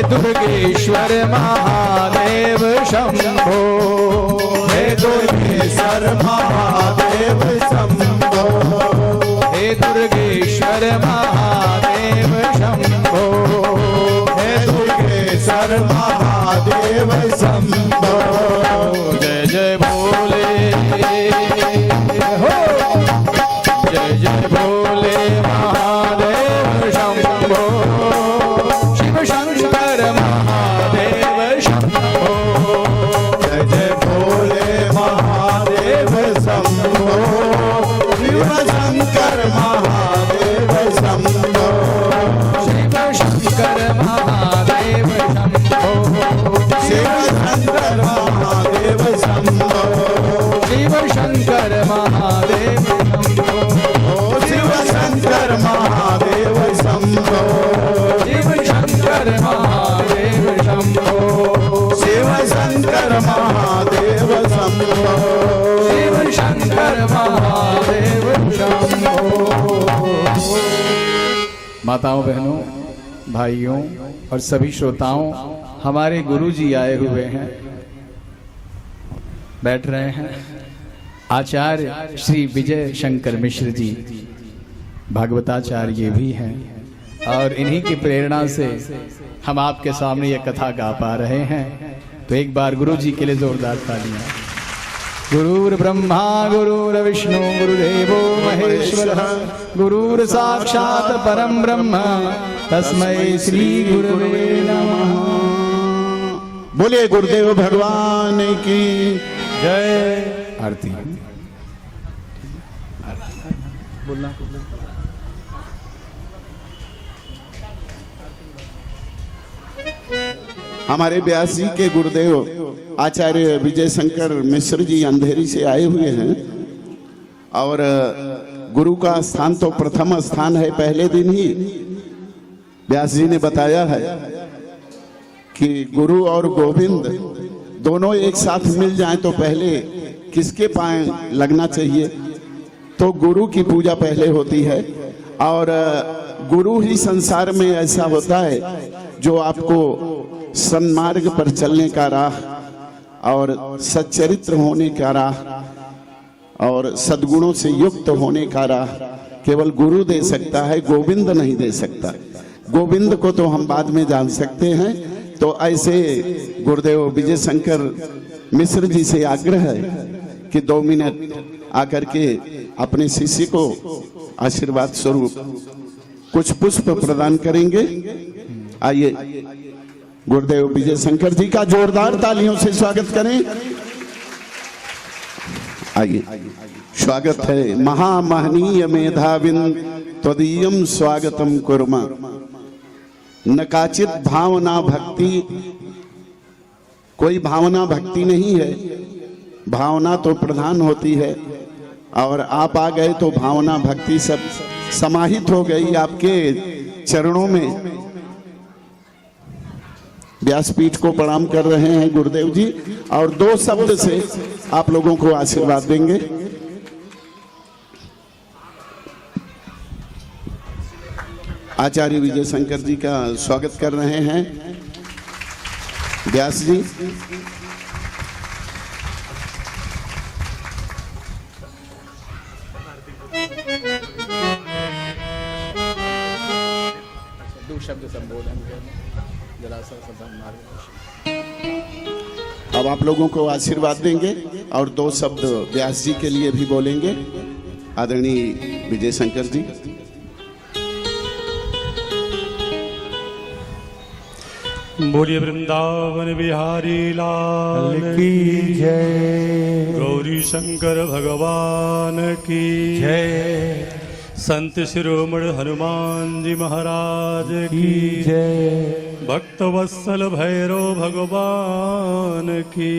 दुर्गेश्वर महादेव शंभो, हे दुर्गेश्वर महादेव शंभो, हे दुर्गेश्वर महादेव शंभो, हे दुर्गेश्वर महादेव शंभो। जय जय भोले हो, जय जय भोले महादेव शंभो, शिव शंकर महादेव शंभो, जय जय भोले महादेव शंभो, शिव शंकर महादेव शंभो, शिव शंकर महादेव शंभो, शिव शंकर महादेव शंभो, शिव शंकर महादेव शंभो, शिव शंकर महादेव शंभो, शिव शंकर महादेव शंभो, शिव शंकर महादेव शंभो, शिव शंकर महादेव शंभो। माताओं, बहनों, भाइयों और सभी श्रोताओं, हमारे गुरु जी आए हुए हैं, बैठ रहे हैं। आचार्य श्री विजय शंकर मिश्र जी भागवताचार्य भी हैं और इन्हीं की प्रेरणा से हम आपके सामने ये कथा गा पा रहे हैं। तो एक बार गुरु जी के लिए जोरदार तालियां। गुरुर् ब्रह्मा गुरुर्विष्णु गुरुदेवो महेश्वरः, गुरुर् साक्षात् परं ब्रह्म तस्मै श्री गुरुवे नमः। बोलिए गुरुदेव भगवान की जय। आरती बोलना। हमारे व्यास जी के गुरुदेव आचार्य विजय शंकर मिश्र जी अंधेरी से आए हुए हैं और गुरु का स्थान तो प्रथम स्थान है। पहले दिन ही व्यास जी ने बताया है कि गुरु और गोविंद दोनों एक साथ मिल जाएं तो पहले किसके पांव लगना चाहिए। तो गुरु की पूजा पहले होती है और गुरु ही संसार में ऐसा होता है जो आपको सन्मार्ग पर चलने का राह और सच्चरित्र होने का राह और सद्गुणों से युक्त होने का राह केवल गुरु दे सकता है, गोविंद नहीं दे सकता। गोविंद को तो हम बाद में जान सकते हैं। तो ऐसे गुरुदेव विजय शंकर मिश्र जी से आग्रह है कि 2 मिनट आकर के अपने शिष्य को आशीर्वाद स्वरूप कुछ पुष्प प्रदान करेंगे। आइए गुरुदेव विजय शंकर जी का जोरदार तालियों से स्वागत करें। आइए, स्वागत है। महामहनीय मेधाविन त्वदीयम स्वागतम कुर्मा, न काचित भावना भक्ति। कोई भावना भक्ति नहीं है, भावना तो प्रधान होती है और आप आ गए तो भावना भक्ति सब समाहित हो गई आपके चरणों में। व्यासपीठ को प्रणाम कर रहे हैं गुरुदेव जी और 2 शब्द से आप लोगों को आशीर्वाद देंगे। आचार्य विजय शंकर जी का स्वागत कर रहे हैं व्यास जी। दो शब्द संबोधन जरा सा अब आप लोगों को आशीर्वाद देंगे और दो शब्द व्यास जी के लिए भी बोलेंगे आदरणीय विजय शंकर जी। बोलिए वृंदावन बिहारी लाल की जय, गौरी शंकर भगवान की जय, संत शिरोमणि हनुमान जी महाराज की जय, भक्त वत्सल भैरव भगवान की।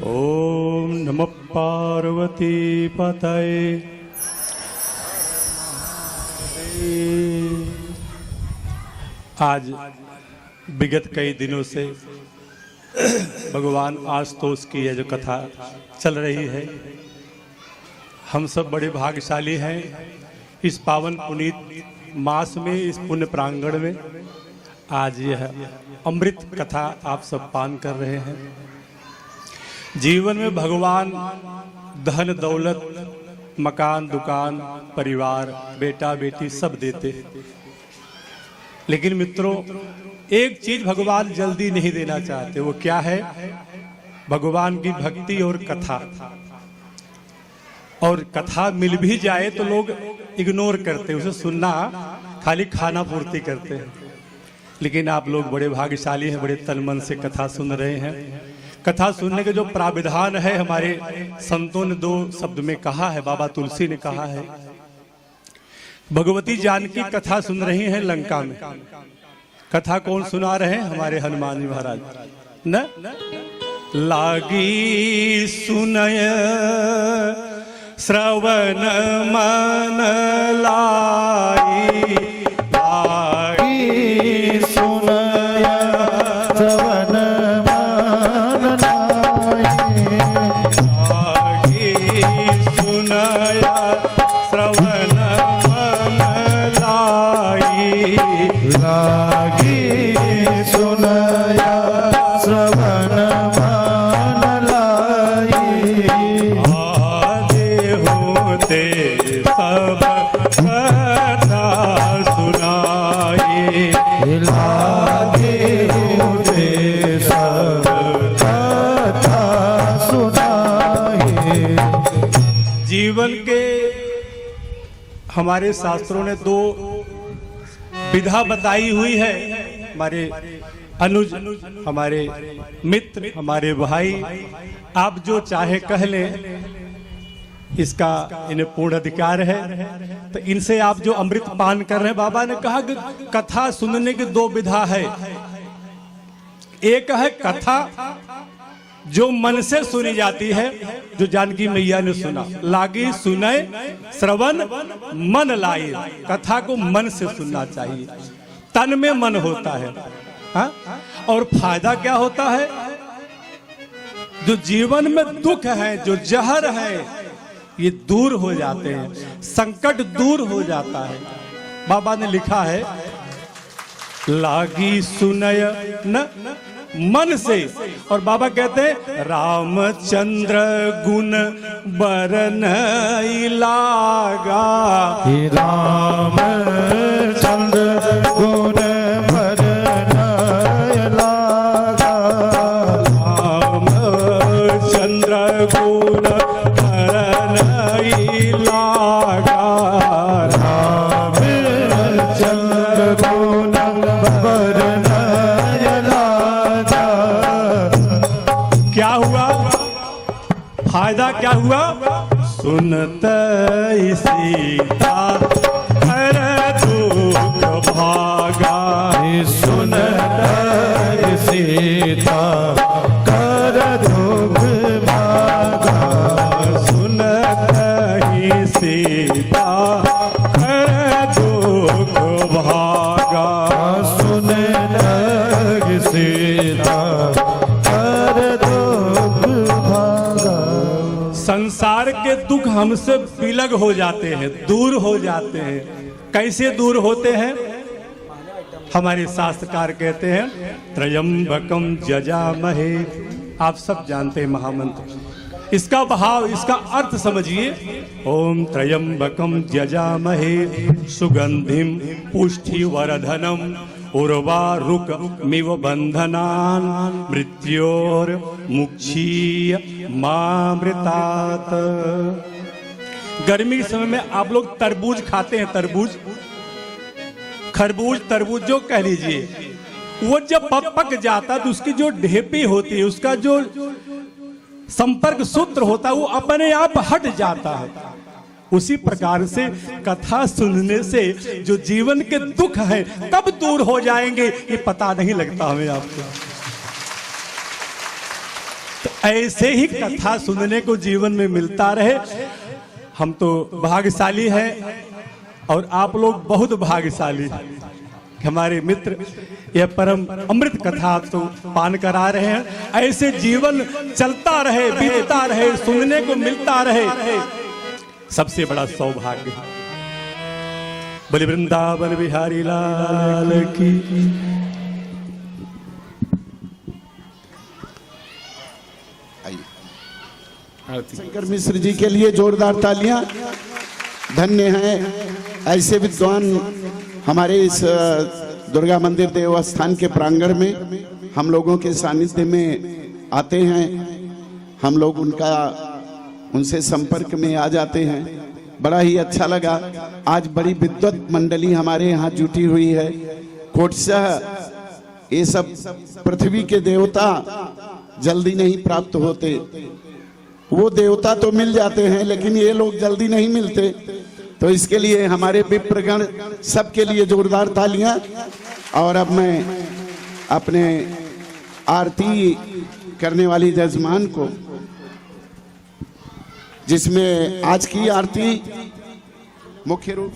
ओम नमः पार्वती पतये। आज विगत कई दिनों से भगवान आशुतोष की यह जो कथा चल रही है, हम सब बड़े भाग्यशाली हैं। इस पावन पुनीत मास में, इस पुण्य प्रांगण में आज यह अमृत कथा आप सब पान कर रहे हैं। जीवन में भगवान धन दौलत, मकान दुकान, परिवार, बेटा बेटी सब देते हैं, लेकिन मित्रों एक चीज भगवान जल्दी नहीं देना चाहते। वो क्या है? भगवान की भक्ति और कथा। और कथा मिल भी जाए तो लोग इग्नोर करते हैं, उसे सुनना खाली खाना पूर्ति करते हैं। लेकिन आप लोग बड़े भाग्यशाली हैं, बड़े तन मन से कथा सुन रहे हैं। कथा सुनने के जो प्राविधान है, हमारे संतों ने दो शब्द में कहा है, बाबा तुलसी ने कहा है। भगवती जानकी कथा सुन रही हैं लंका में। कथा कौन सुना रहे हैं? हमारे हनुमान जी महाराज न लागी सुनय श्रवण मन लाई, लागी सुनय श्रवण मन लाई, लागी सुनय श्रवण लागी सुनया श्रवण मन लाई, आदे होते सब कथा सुनाई, लागे होते सब कथा सुनाई। जीवन के हमारे शास्त्रों ने दो विधा बताई हुई है। हमारे अनुज, हमारे मित्र, हमारे भाई, आप जो चाहे कह लें, इसका इन्हें पूर्ण अधिकार है। तो इनसे आप जो अमृत पान कर रहे हैं, बाबा ने कहा कि कथा सुनने की दो विधा है। एक है कथा जो मन से सुनी जाती है, जो जानकी मैया ने सुना, लागी सुनय श्रवण मन लाई। कथा को मन से सुनना चाहिए, तन में मन होता है। हा? और फायदा क्या होता है? जो जीवन में दुख है, जो जहर है, ये दूर हो जाते हैं, संकट दूर हो जाता है। बाबा ने लिखा है लागी सुनय न मन से। और बाबा कहते हैं रामचंद्र गुण बरन लागा, रामचंद्र गुण बरन लागा, रामचंद्र गुण बरन लागा, रामचंद्र गुण बरन लागा। क्या हुआ? फायदा क्या हुआ? सुनत सीता हर दुख भागा, सुनत सीता कर दुख भागा, सुनत ही सीता हर दुख भागा, सुनत सीता कर दुख भागा। संसार के दुख हमसे विलग हो जाते हैं, दूर हो जाते हैं। कैसे दूर होते हैं? हमारे शास्त्रकार कहते हैं त्रयंबकम जजामहे। आप सब जानते हैं महामंत्र, इसका भाव, इसका अर्थ समझिए। ओम त्रयंबकम जजामहे सुगंधिम पुष्टिवर्धनम उर्वारुकमिव बंधनान मृत्योर मुक्षीय मामृतात्। गर्मी के समय में आप लोग तरबूज खाते हैं, तरबूज, खरबूज, तरबूज जो कह लीजिए, वो जब पक जाता तो उसकी जो ढेपी होती है, उसका जो संपर्क सूत्र होता है, वो अपने आप हट जाता है। उसी प्रकार से कथा सुनने से जो जीवन के दुख हैं कब दूर हो जाएंगे ये पता नहीं लगता हमें आपको। तो ऐसे ही कथा सुनने को जीवन में मिलता रहे। हम तो भाग्यशाली हैं और आप लोग बहुत भाग्यशाली हैं। हमारे मित्र यह परम अमृत कथा तो पान करा रहे हैं। ऐसे जीवन चलता रहे, बीतता रहे, सुनने को मिलता रहे, सबसे बड़ा सौभाग्य है। बोले वृंदावन बिहारी लाल की। शंकर मिश्र जी के लिए जोरदार तालियां। धन्य हैं ऐसे विद्वान हमारे इस दुर्गा मंदिर देवस्थान के प्रांगण में हम लोगों के सानिध्य में आते हैं। हम लोग उनसे संपर्क में आ जाते हैं। बड़ा ही अच्छा लगा। आज बड़ी विद्वत मंडली हमारे यहाँ जुटी हुई है। कोटशाह ये सब पृथ्वी के देवता जल्दी नहीं प्राप्त होते। वो देवता तो मिल जाते हैं लेकिन ये लोग जल्दी नहीं मिलते। तो इसके लिए हमारे विप्रगण सबके लिए जोरदार तालियां। और अब मैं अपने आरती करने वाली जजमान को, जिसमें आज की आरती मुख्य रूप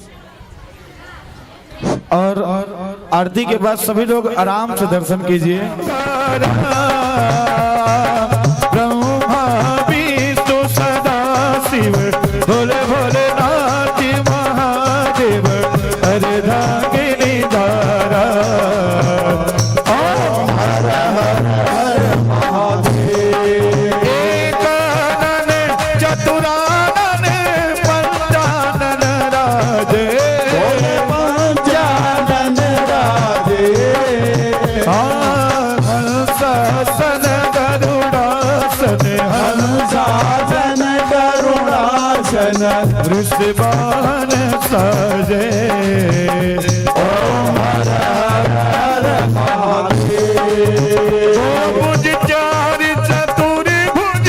और आरती के बाद सभी लोग आराम से दर्शन कीजिए। ब्रह्मा विष्णु सदा शिव भोले भोलेनाथ महादेव अर्धांगिनी धारा। ओम हर हर हर महादेव। एकानन चतुरानन पंचानन राजे। पंचानन राजे। हंसासन गरुड़ासन हंसासन गरुड़ासन वृषभान साजे। ओम हर हर महादेव। भुज चार चतुर भुज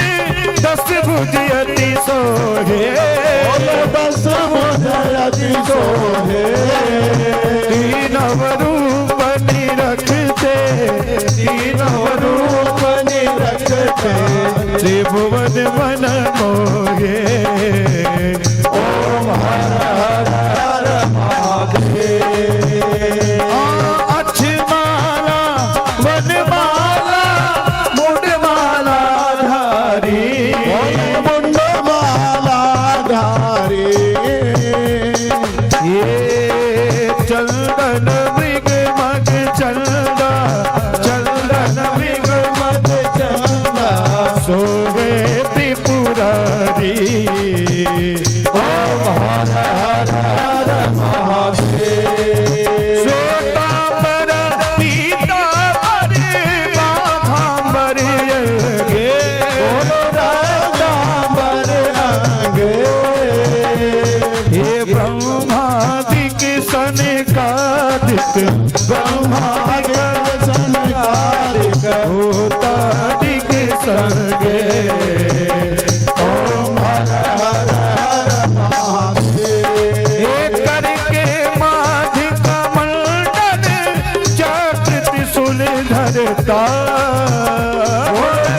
दस भुज अति सोहे। दस भुज अति सोहे। तीनव रूप निरखते, तीनव रूप निरखते त्रिभुवन मन मोहे। ओम हर हर महादेव। अक्षमाला वनमाला मुंडमाला धारी। मुंडमाला धारी। ये चंदन मृग मग चंदा, चंदन मृग मग चंदा सोवे त्रिपुरारी। ओम हर हर हर महादेव। श्वेतांबर पीतांबर बाघांबर यज्ञे। राजांबर रंगे। हे ब्रह्मादिक सनकादिक, ब्रह्मादिक सनकादिक भूतादिक सर्गे। ओम हर हर हर महादेव। हे करके माधि कमंडल चक्र त्रिशूल धरता।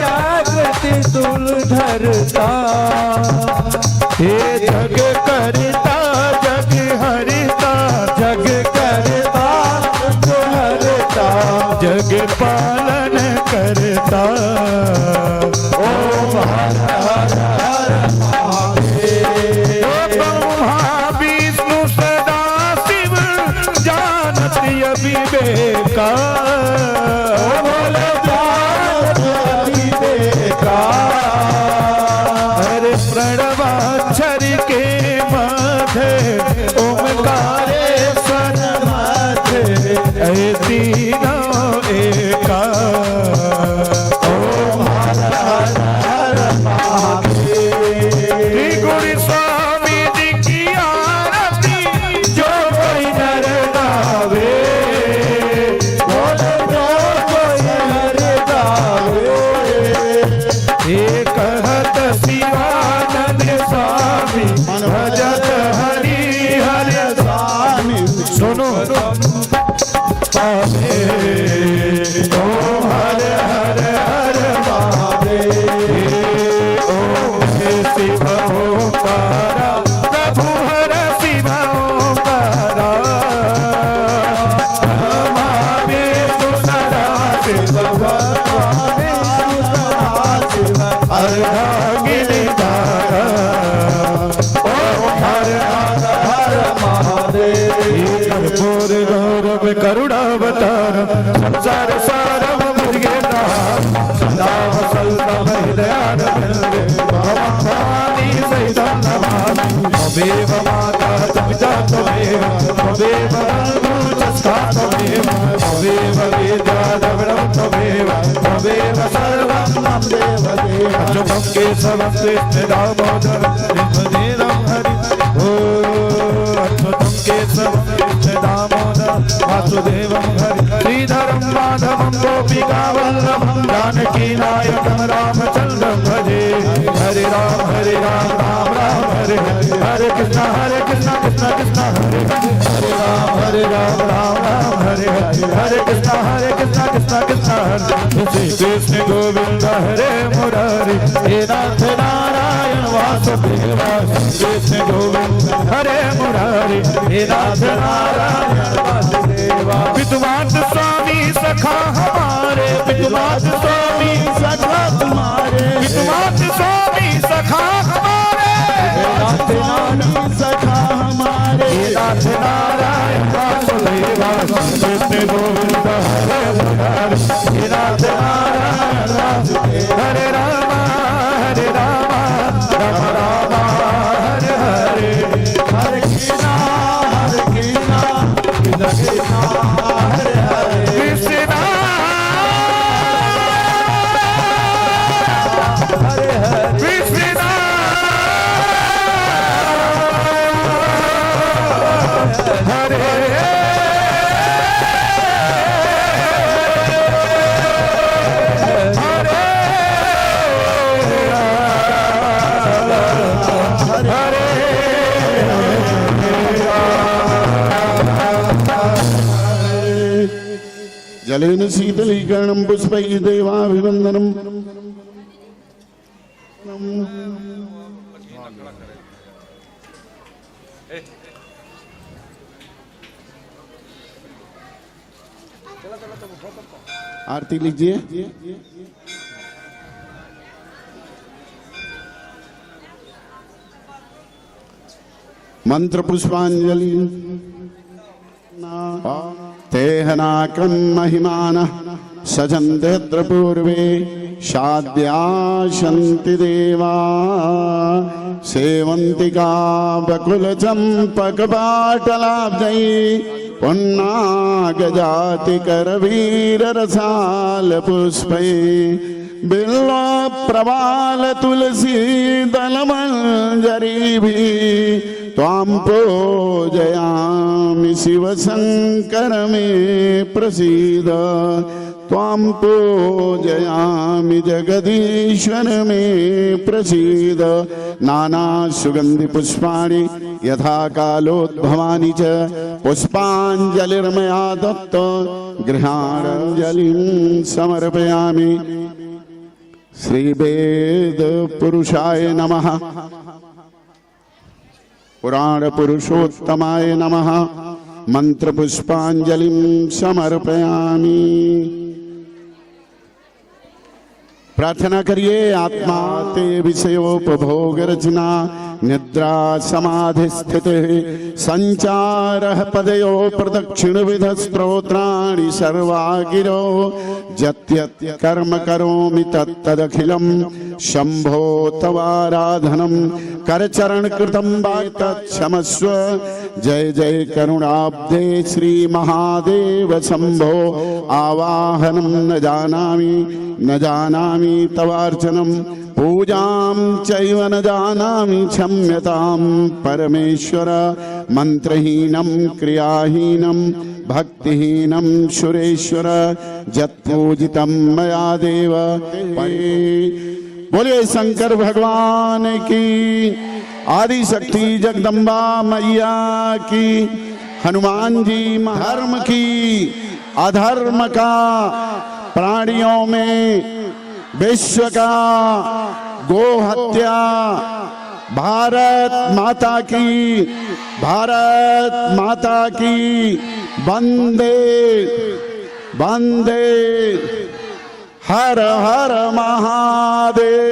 चक्र त्रिशूल धरता। हे जग करता जग हरता, जग करता जग हरता, जग पालन करता। ओम हर हर ब्रह्मा विष्णु सदा शिव जानती विवेका हरे प्रणवाक्षर के मध्य ओमकारे सन मध्य तीनों एका ओम हर हर हर महादेव। गुरु स्वामी जी की आरती जो कोई नर गावे, बोले जो कोई नर गावे। एक हत शिवानंद स्वामी भजत हरि हर स्वामी। सुनो पावे ओम हर हर हर महादेव। ओम शिव ओंकारा प्रभु हर शिव ओंकारा। महादेव सदा शिव अर्धांगिनीधारा। ओम हर हर हर महादेव। कर्पूर गौरव करुणावतार संसार सारम मुझे सदा वसल्तम हृदयानंद भवानी सहितं नमामि। त्वमेव माता पिता त्वमेव, त्वमेव बन्धुश्च त्वमेव, त्वमेव विद्या द्रविणं त्वमेव, त्वमेव सर्वं मम देवदेव। अच्युतं केशवं कृष्ण दामोदरं कृष्णवेणं हरि। अच्युतं केशवं कृष्ण दामोदरं वासुदेवं हरि। श्रीधरं माधवं गोपिकावल्लभं जानकीनायकं रामचन्द्रं भजे। हरे राम राम राम हरे हरे। हरे कृष्णा कृष्ण कृष्ण हरे हरे। हरे राम राम हरे हरे। हरे कृष्णा कृष्ण कृष्ण हरे। श्री कृष्ण गोविंद हरे मुरारी। हे नाथ नारायण वासुदेव। कृष्ण गोविंद हरे मुरारी। हे नाथ नारायण वासुदेव। विद्वान स्वामी सखा हमारे, विद्वान स्वामी सखा तुम्हारे, विद्वान स्वामी सखा हमारे, सखा हमारे। नाथ नारायण वासुदेव। कृष्ण गोविंद हरे मुरारी। हे नाथ नारायण वासुदेव। हरे राम राम राम हरे हरे। हरे कृष्णा कृष्ण कृष्ण हरे हरे। कृष्णा हरे हरे। कृष्णा हरे जलेन शीतलीकरणं पुष्पैः देवाभिवन्दनम्। आरती लीजिए। मंत्र पुष्पांजलि। तेहनाकं महिमानः सजन्तेऽत्र पूर्वे शाद्याशन्ति देवा। सेवन्तिका बकुलचम्पकपाटलाब्जैः पुन्नागजातिकरवीररसालपुष्पैः। बिल्वप्रवाल तुलसी दलमञ्जरीभिः त्वां पूजयामि शिवशङ्कर मे प्रसीद। त्वां पूजयामि जगदीश्वर मे प्रसीद। नाना सुगंधि पुष्पाणि यथा कालोद्भवानि च पुष्पाञ्जलिर्मया दत्त गृहाणञ्जलिं समर्पयामि। श्री वेद पुरुषाय नमः। पुराण पुरुषोत्तमाय नमः। मंत्र पुष्पांजलिं समर्पयामि। प्रार्थना करिए आत्मा ते विषयोपभोग रचना निद्रा समाधि स्थित संचार पदयो प्रदक्षिण विध स्त्रोत्राणि सर्वा गिरो जत्यत् कर्म करोमि तत्तदखिलं शंभो तवाराधनं करचरण कृतं वा तत्क्षमस्व जय जय करुणाब्दे श्री महादेव शंभो आवाहनं न जानामि तवार्चनं पूजां चैव न जानामि क्षम्यतां परमेश्वर मंत्रहीनं क्रियाहीनं भक्तिहीनं सुरेश्वर जत्पूजितं मया देव बोलिए शंकर भगवान की आदि शक्ति जगदम्बा मैया की हनुमान जी धर्म की अधर्म का प्राणियों में विश्व का गो हत्या भारत माता की वंदे वंदे हर हर महादेव।